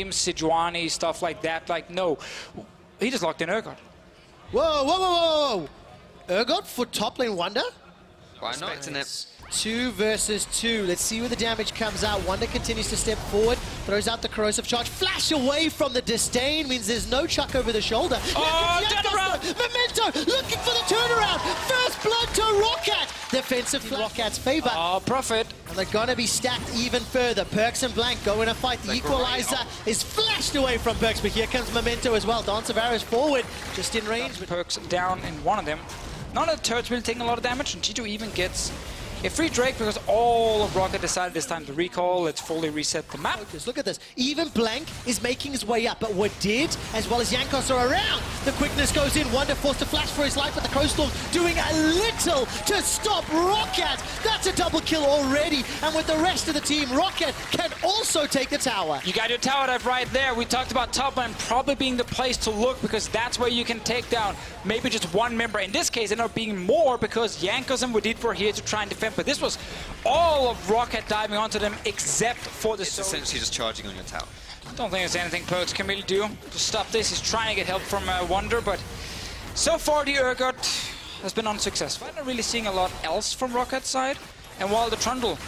Sejuani, stuff like that. Like, no, he just locked in Roccat. Whoa, whoa, whoa, whoa! Roccat for top lane Wonder? Why not? Isn't it? 2 versus 2. Let's see where the damage comes out. Wonder continues to step forward, throws out the corrosive charge. Flash away from the disdain means there's no chuck over the shoulder. Oh, turnaround! Memento looking for the turnaround. First blood to Roccat. Defensive Rockat's favor. Oh, Prophet. And they're gonna be stacked even further. Perks and Blank go in a fight. The equalizer is flashed away from Perks, but here comes Memento as well. Dancer Varus forward, just in range. Perks down in one of them. None of the turrets really taking a lot of damage, and G2 even gets a free Drake because all of Roccat decided it's time to recall. Let's fully reset the map. Look at this. Even Blank is making his way up, but Wadid, as well as Jankos, are around. The quickness goes in. Wonder forced to flash for his life, but the Crowstorm doing a little to stop Roccat. That's a double kill already, and with the rest of the team, Roccat can also take the tower. You got your tower dive right there. We talked about top lane probably being the place to look because that's where you can take down maybe just one member. In this case, it ended up being more because Jankos and Wadid were here to try and defend. But this was all of Roccat diving onto them except for the... It's essentially just charging on your tower. Don't think there's anything Perks can really do to stop this. He's trying to get help from Wonder, but so far the Roccat has been unsuccessful. I'm not really seeing a lot else from Rockat's side. And while the Trundle,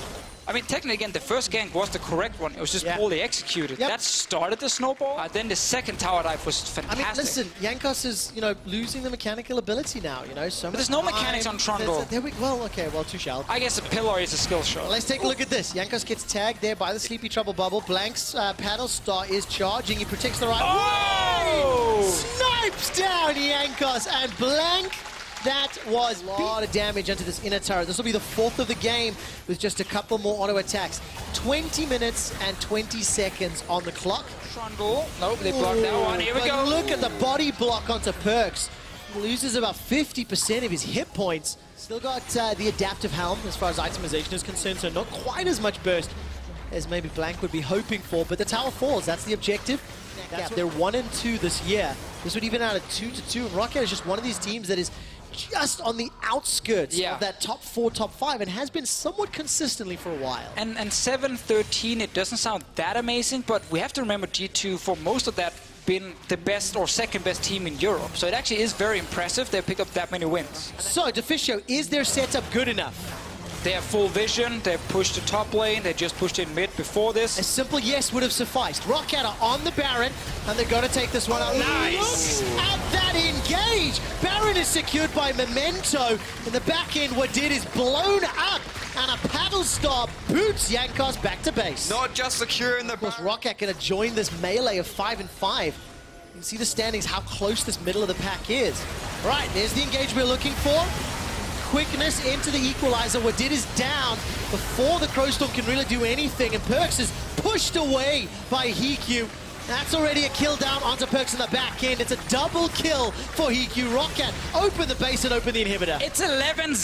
I mean, technically, again, the first gank was the correct one. It was just poorly executed. That started the snowball. Then the second tower dive was fantastic. I mean, listen, Jankos is, losing the mechanical ability now, So but there's no mechanics on Trundle. Well, okay, well, too shallow. I guess a pillar is a skill shot. Well, let's take a look at this. Jankos gets tagged there by the Sleepy Trouble Bubble. Blank's paddle star is charging. He protects the right. Oh! Snipes down Jankos, and Blank. That was a lot of damage into this inner turret. This will be the 4th of the game with just a couple more auto attacks. 20 minutes and 20 seconds on the clock. Trundle. Nope, they blocked that one. Here we go. Look at the body block onto Perks. He loses about 50% of his hit points. Still got the adaptive helm as far as itemization is concerned, so not quite as much burst as maybe Blank would be hoping for. But the tower falls. That's the objective. They're 1 and 2 this year. This would even out at 2-2. And Roccat is just one of these teams that is just on the outskirts of that top 4, top 5, and has been somewhat consistently for a while. And 7-13, it doesn't sound that amazing, but we have to remember G2 for most of that been the best or second best team in Europe. So it actually is very impressive they picked up that many wins. So, Deficio, is their setup good enough? They have full vision, they've pushed the top lane, they just pushed in mid before this. A simple yes would have sufficed. Roccat are on the Baron, and they're going to take this one out. Nice! Look at that engage! Baron is secured by Memento. In the back end, Wadid is blown up, and a paddle star boots Jankos back to base. Not just securing the... Of course, Roccat going to join this melee of 5 and 5. You can see the standings, how close this middle of the pack is. Right, there's the engage we're looking for. Quickness into the equalizer. Wadid is down before the Crowstorm can really do anything, and Perks is pushed away by Hikyu. That's already a kill down onto Perks in the back end. It's a double kill for Hikyu. Roccat open the base and open the inhibitor. It's 11-0.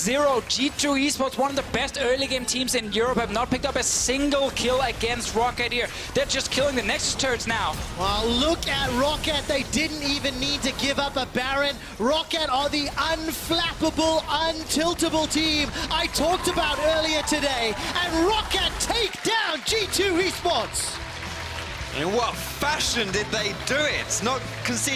G2 Esports, one of the best early game teams in Europe, have not picked up a single kill against Roccat here. They're just killing the Nexus turrets now. Well, look at Roccat. They didn't even need to give up a Baron. Roccat are the unflappable, untiltable team I talked about earlier today. And Roccat take down G2 Esports. In what fashion did they do it? Not conceding.